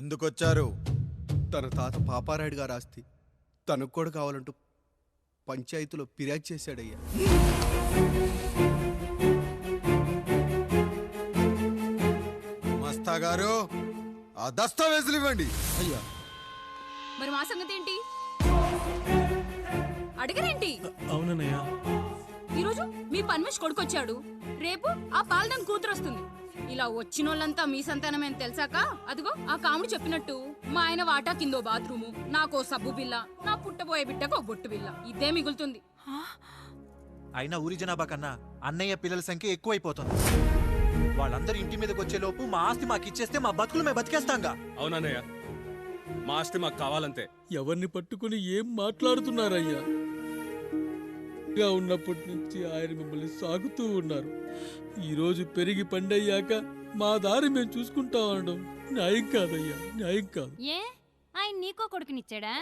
ఎందుకొచ్చారు? తన తాత పాపారాయుడు గారు ఆస్తి తనకు కూడా కావాలంటూ పంచాయతీలో ఫిర్యాదు చేశాడయ్యా. మస్తా గారు, ఆ దస్తావేజులు ఇవ్వండి. అయ్యా, మరి మా సంగతి ఏంటి? అడగరేంటి? అవునన్నయ్య, ఈరోజు మీ పన్మేష్ కొడుకొచ్చాడు, రేపు ఆ పాలదం కూతురు వస్తుంది. ఇలా వచ్చినోళ్ళంతా మీ సంతానమేని తెలిసాక అదిగో ఆ కాముడు చెప్పినట్టు మా ఆయన వాటా కిందో బాత్రూము, నాకో సబ్బు బిల్ల, నా పుట్టబోయే బిడ్డకో బొట్టు బిల్ల, ఇదే మిగులుతుంది. అయినా ఊరి జనాభా కన్నా అన్నయ్య పిల్లల సంఖ్య ఎక్కువైపోతుంది. వాళ్ళందరూ ఇంటి మీదకి వచ్చేలోపు మా ఆస్తి మాకు ఇచ్చేస్తే మా బతుకులు మేము బతికేస్తాంగా. అవునన్నయ్య, మా ఆస్తి మాకు కావాలంతే. ఎవరిని పట్టుకుని ఏం మాట్లాడుతున్నారయ్యా? ఉన్నప్పటి నుంచి ఆయన మిమ్మల్ని సాగుతూ ఉన్నారు. ఈరోజు పెరిగి పండయ్యాక మా దారి మేము చూసుకుంటా ఉండడం న్యాయం కాదయ్యా, న్యాయం కాదు. ఏ ఆయన నీకో కొడుకునిచ్చాడా?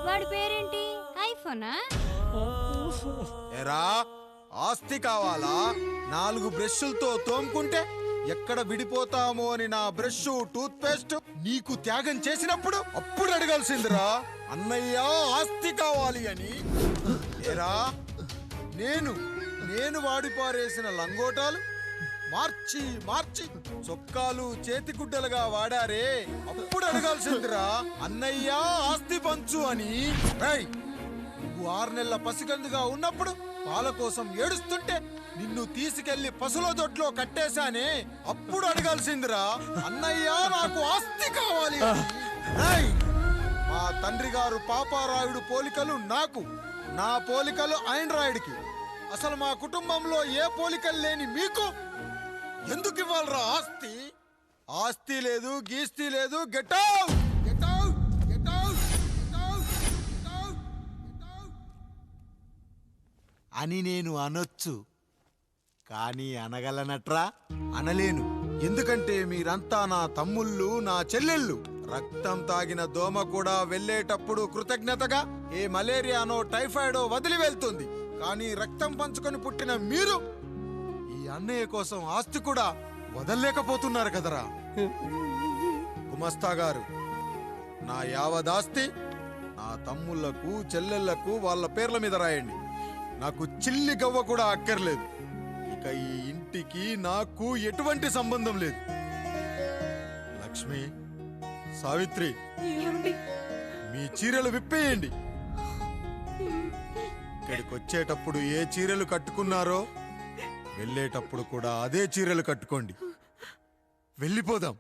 వాడి పేరేంటి? ఐఫోనా? ఎరా, ఆస్తి కావాలా? 4 బ్రష్లతో తోముకుంటే ఎక్కడ విడిపోతామో అని నా బ్రష్ టూత్ పేస్ట్ నీకు త్యాగం చేసినప్పుడు అప్పుడు అడగాల్సిందిరా, అన్నయ్య ఆస్తి కావాలి అని. ఎరా, నేను వాడిపారేసిన లంగోటాలు మార్చి మార్చి చొక్కాలు చేతిగుడ్డలుగా వాడారే, అప్పుడు అడగాల్సిందిరా, అన్నయ్య ఆస్తి పంచు అని. నువ్వు 6 నెలల పసికందుగా ఉన్నప్పుడు పాల కోసం ఏడుస్తుంటే నిన్ను తీసుకెళ్లి పసుల దొడ్లో కట్టేశానే, అప్పుడు అడగాల్సిందిరా, అన్నయ్య నాకు ఆస్తి కావాలి అని. మా తండ్రి గారు పాపారాయుడు పోలికలు నాకు, నా పోలికలు ఆండ్రాయిడ్కి. అసలు మా కుటుంబంలో ఏ పోలికలు లేని మీకు ఎందుకు ఇవ్వాలరా ఆస్తి? ఆస్తి లేదు, గీస్తి లేదు. Get out, get out, get out, get out, get out అని నేను అనొచ్చు, కానీ అనగలనట్రా? అనలేను. ఎందుకంటే మీరంతా నా తమ్ముళ్ళు, నా చెల్లెళ్ళు. రక్తం తాగిన దోమ కూడా వెళ్ళేటప్పుడు కృతజ్ఞతగా ఏ మలేరియానో టైఫాయిడో వదిలి వెళ్తుంది. కానీ రక్తం పంచుకొని పుట్టిన మీరు ఈ అన్నయ్య కోసం ఆస్తి కూడా వదల్లేకపోతున్నారు కదరా. గుమస్తా గారు, నా యావదాస్తి నా తమ్ముళ్లకు, చెల్లెళ్లకు వాళ్ళ పేర్ల మీద రాయండి. నాకు చిల్లి గవ్వ కూడా అక్కర్లేదు. ఇక ఈ ఇంటికి నాకు ఎటువంటి సంబంధం లేదు. లక్ష్మి, సావిత్రి, మీ చీరలు విప్పేయండి. ఇక్కడికి వచ్చేటప్పుడు ఏ చీరలు కట్టుకున్నారో వెళ్ళేటప్పుడు కూడా అదే చీరలు కట్టుకోండి. వెళ్ళిపోదాం.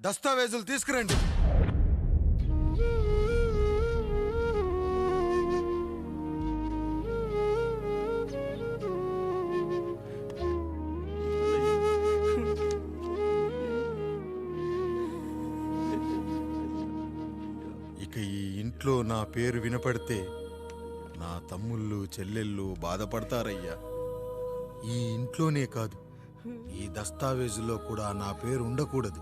దస్తావేజులు తీసుకురండి. ఇక ఈ ఇంట్లో నా పేరు వినపడితే నా తమ్ముళ్ళు, చెల్లెళ్ళు బాధపడతారయ్యా. ఈ ఇంట్లోనే కాదు, ఈ దస్తావేజులో కూడా నా పేరు ఉండకూడదు.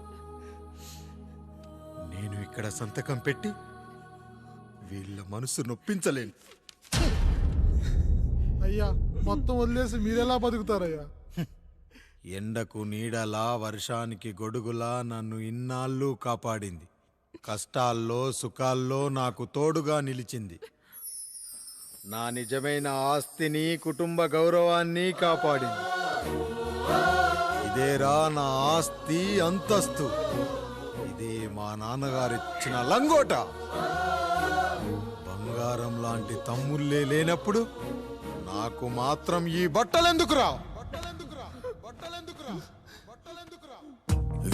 నేను ఇక్కడ సంతకం పెట్టి వీళ్ళ మనసు నొప్పించలేను. అయ్యా, మొత్తం వదిలేసి మీరెలా బతుకుతారయ్యా? ఎండకు నీడలా, వర్షానికి గొడుగులా నన్ను ఇన్నాళ్ళు కాపాడింది. కష్టాల్లో సుఖాల్లో నాకు తోడుగా నిలిచింది. నా నిజమైన ఆస్తిని, కుటుంబ గౌరవాన్ని కాపాడింది. ఇదేరా నా ఆస్తి, అంతస్తు. ఇదే మా నాన్నగారిచ్చిన లంగోట. బంగారం లాంటి తమ్ముళ్ళే లేనప్పుడు నాకు మాత్రం ఈ బట్టలెందుకురా?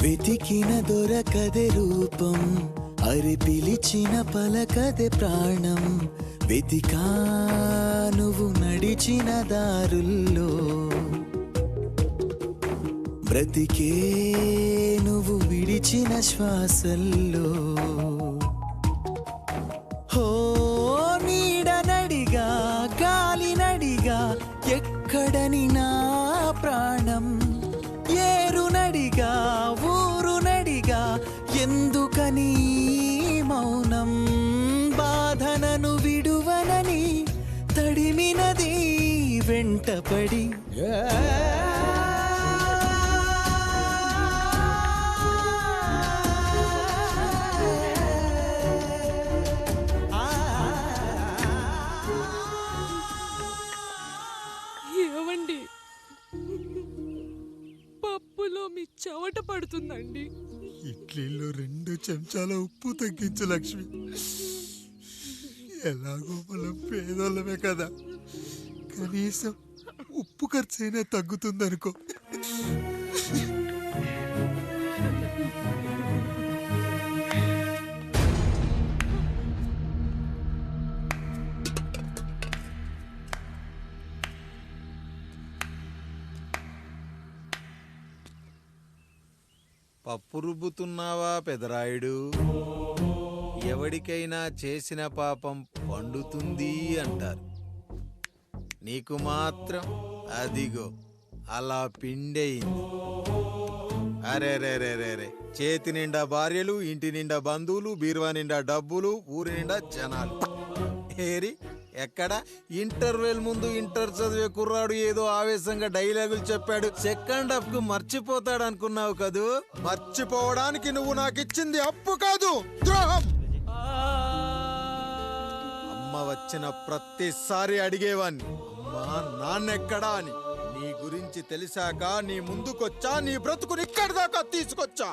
వెతికిన దొరకదే రూపం, అరి పిలిచిన పలకదే ప్రాణం. వెతికా నువ్వు నడిచిన దారుల్లో, బ్రతికే నువ్వు విడిచిన శ్వాసల్లో. హో నీడ నడిగా, గాలి నడిగా, ఎక్కడని నా ప్రాణం. ఏరు నడిగా, ఊరు నడిగా, ఎందుకని మౌనం? బాధనను విడువనని తడిమినది వెంటపడి. చెమట పడుతుందండి. ఇడ్లీలో 2 చెంచాల ఉప్పు తగ్గించు లక్ష్మి. ఎలాగో మనం పేదోళ్ళమే కదా, కనీసం ఉప్పు ఖర్చైనా తగ్గుతుందనుకో. పప్పు రుబ్బుతున్నావా పెదరాయుడు? ఎవడికైనా చేసిన పాపం పండుతుంది అంటారు, నీకు మాత్రం అదిగో అలా పిండయింది. అరే రే రే రే రే, చేతి నిండా భార్యలు, ఇంటి నిండా బంధువులు, బీరువా నిండా డబ్బులు, ఊరి నిండా జనాలు. ఏరి ఎక్కడ? ఇంటర్వెల్ ముందు ఇంటర్ చదివే కుర్రాడు ఏదో ఆవేశంగా డైలాగులు చెప్పాడు, సెకండ్ హాఫ్ కు మర్చిపోతాడు అనుకున్నావు కదూ? మర్చిపోవడానికి నువ్వు నాకు ఇచ్చింది అప్పు కాదు, ద్రోహం. అమ్మ వచ్చిన ప్రతిసారి అడిగేవాణ్ణి, అమ్మా నాన్నెక్కడా అని. నీ గురించి తెలిసాక నీ ముందుకొచ్చా, నీ బ్రతుకుని ఇక్కడి దాకా తీసుకొచ్చా.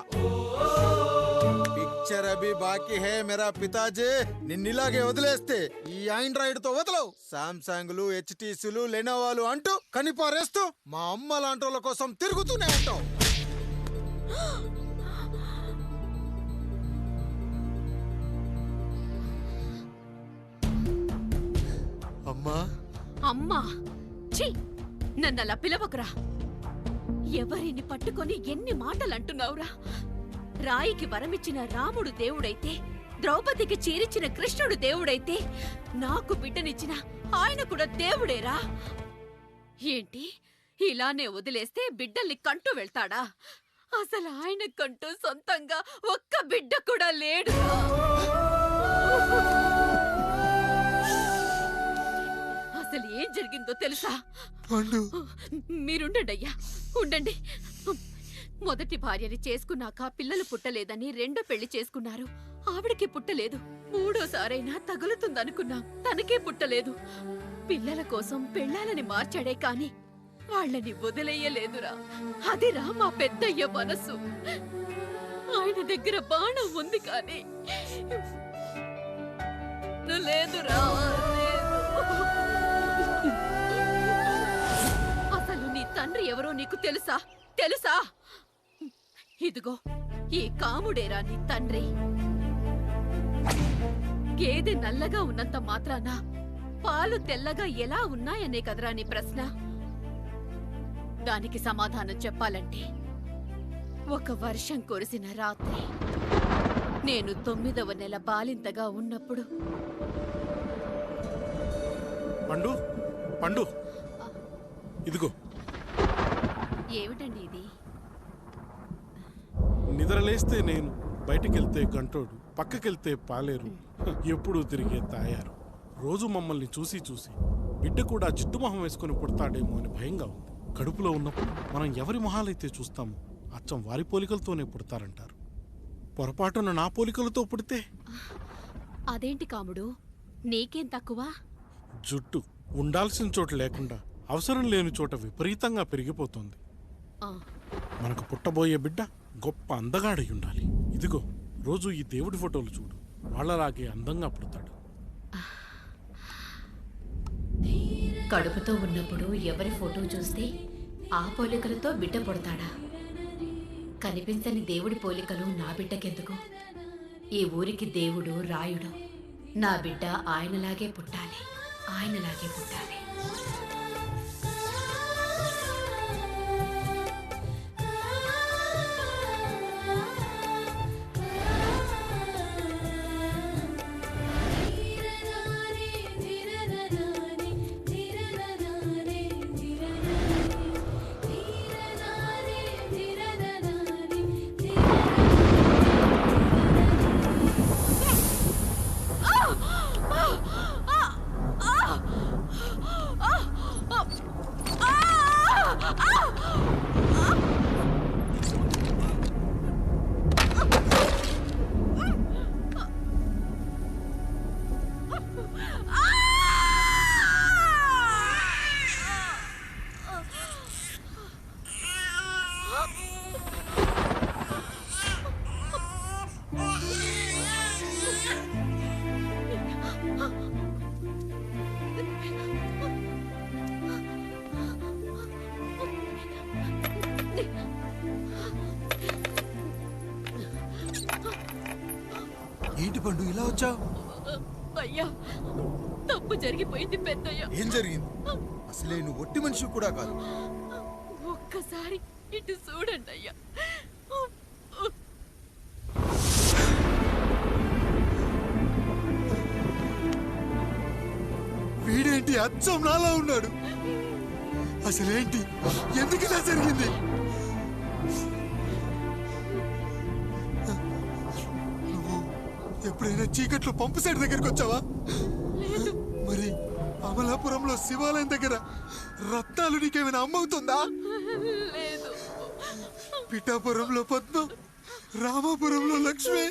పిక్చర్ అభి బాకీ హే మేరా పితాజీ. నిన్నిలాగే వదిలేస్తే ఈ ఆండ్రాయిడ్ తో వదలవు. సామ్సంగ్లు, హెచ్టీసీలు, లెనోవాలు అంటూ కనిపారేస్తూ మా అమ్మ లాంటోళ్ళ కోసం తిరుగుతూనే ఉంటావు. అమ్మా అమ్మా, ఛీ, నన్నలా పిలవకురా. ఎవరిని పట్టుకొని ఎన్ని మాటలు అంటున్నావురా? రాయికి వరమిచ్చిన రాముడు దేవుడైతే, ద్రౌపదికి చీరిచ్చిన కృష్ణుడు దేవుడైతే, నాకు బిడ్డనిచ్చిన ఆయన కూడా దేవుడేరా. ఏంటి, ఇలానే వదిలేస్తే బిడ్డల్ని కంటూ వెళ్తాడా? అసలు ఆయన కంటూ సొంతంగా ఒక్క బిడ్డ కూడా లేడు. అసలు ఏం జరిగిందో తెలుసా? మీరుండండి అయ్యా, ఉండండి. మొదటి భార్యని చేసుకున్నాక పిల్లలు పుట్టలేదని రెండో పెళ్లి చేసుకున్నారు. ఆవిడకి పుట్టలేదు. మూడోసారైనా తగులుతుందనుకున్నాం, తనకే పుట్టలేదు. పిల్లల కోసం పెళ్ళాలని మార్చాడే కాని వాళ్ళని వదిలేయలేదురా. అదిరా మా పెద్దయ్య మనసు. ఆయన దగ్గర బాణం ఉంది కానీ లేదురా, లేదు. అసలు నీ తండ్రి ఎవరో నీకు తెలుసా? తెలుసా? ఇదిగో ఈ కాముడేరా నీ తండ్రి. గేదె నల్లగా ఉన్నంత మాత్రాన పాలు తెల్లగా ఎలా ఉన్నాయనే కదరా నీ ప్రశ్న. దానికి సమాధానం చెప్పాలంటే, ఒక వర్షం కురిసిన రాత్రి నేను 9వ నెల బాలింతగా ఉన్నప్పుడు. పండు పండు, ఇదిగో. ఏమిటండి ఇది? నిద్రలేస్తే నేను, బయటికెళ్తే గంటోడు, పక్కకెళ్తే పాలేరు, ఎప్పుడూ తిరిగే తాయారు. రోజు మమ్మల్ని చూసి చూసి బిడ్డ కూడా జిడ్డు మొహం వేసుకుని పుడతాడేమో అని భయంగా ఉంది. కడుపులో ఉన్నప్పుడు మనం ఎవరి మొహాలైతే చూస్తామో అచ్చం వారి పోలికలతోనే పుడతారంటారు. పొరపాటున నా పోలికలతో పుడితే? అదేంటి కాముడు, నీకేం తక్కువ? జుట్టు ఉండాల్సిన చోట లేకుండా అవసరం లేని చోట విపరీతంగా పెరిగిపోతుంది. మనకు పుట్టబోయే బిడ్డ గొప్ప అందగాడై ఉండాలి. ఇదిగో రోజు ఈ దేవుడి ఫోటోలు చూడు, వాళ్ళలాగే అందంగా పుడతాడు. కడుపుతో ఉన్నప్పుడు ఎవరి ఫోటో చూస్తే ఆ పోలికలతో బిడ్డ పుడతాడా? కనిపించని దేవుడి పోలికలు నా బిడ్డకెందుకు? ఈ ఊరికి దేవుడు రాయుడు. నా బిడ్డ ఆయనలాగే పుట్టాలి, ఆయనలాగే పుట్టాలి. ఏంటి పండు ఇలా వచ్చావు? అయ్యా తప్పు జరిగిపోయింది పెద్దయ్య. ఏం జరిగింది? అసలే నువ్వు ఒట్టి మనిషి కూడా కాదు. ఒక్కసారి ఇటు చూడండి అయ్యా. వీడేంటి అచ్చం నాలా ఉన్నాడు? అసలేంటి? ఎందుకు ఇలా జరిగింది? నువ్వు ఎప్పుడైనా చీకట్లో పంపు సైడ్ దగ్గరికి వచ్చావా? మరి అమలాపురంలో శివాలయం దగ్గర రత్నాలు నీకేమైనా అమ్మవుతుందా? లేదు. పిఠాపురంలో పద్మ, రామాపురంలో లక్ష్మి,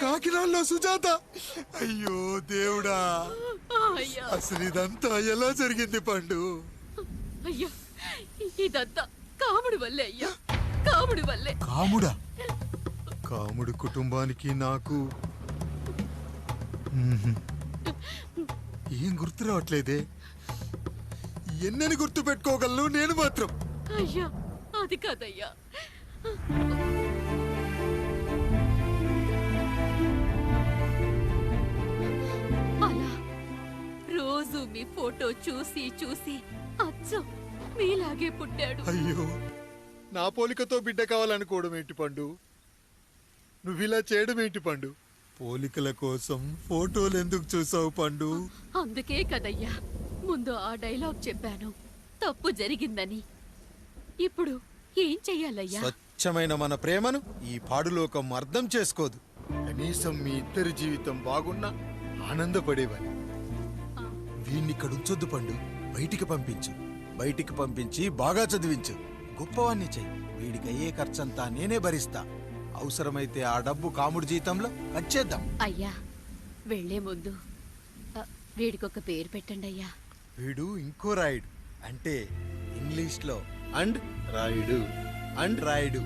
కాకినాడలో సుజాత. అయ్యో దేవుడా, అయ్యా అసలు ఇదంతా ఎలా జరిగింది పండు? అయ్యా ఇదంతా కాముడి వల్లే అయ్యా, కాముడి వల్లే. కాముడా? కాముడి కుటుంబానికి నాకు ఏం గుర్తు రావట్లేదే. ఎన్నని గుర్తు పెట్టుకోగలను నేను మాత్రం. అయ్యా అది కాదయ్యా. అలా రోజు మీ ఫోటో చూసి చూసి అచ్చం మీలాగే పుట్టాడు. అయ్యో, నా పోలికతో బిడ్డ కావాలనుకోవడం ఏంటి పండు? నువ్విలా చేయడం ఏంటి పండు? పోలికల కోసం ఫోటోలు ఎందుకు చూసావు పండు? అందుకే కదయ్యా ముందు ఆ డైలాగ్ చెప్పాను, తప్పు జరిగిందని. ఇప్పుడు ఏం చెయ్యాలయ్యా? స్వచ్ఛమైన మన ప్రేమను ఈ పాడులోకం అర్థం చేసుకోదు. కనీసం మీ ఇద్దరి జీవితం బాగున్నా ఆనందపడేవాని. వీణ్ణి ఇక్కడ ఉంచొద్దు పండు, బయటికి పంపించు. బయటికి పంపించి బాగా చదివించు, గొప్పవాణ్ణి చెయ్యి. వీడికి అయ్యే ఖర్చంతా నేనే భరిస్తా. అవసరమైతే ఆ డబ్బు కాముడి జీతంలో ఖర్చేద్దాం. అయ్యా వెళ్లే ముందు వీడికొక పేరు పెట్టండి అయ్యా. వీడు ఇంకో రాయుడు, అంటే ఇంగ్లీష్ లో అండ్ రాయుడు, అండ్ రాయుడు.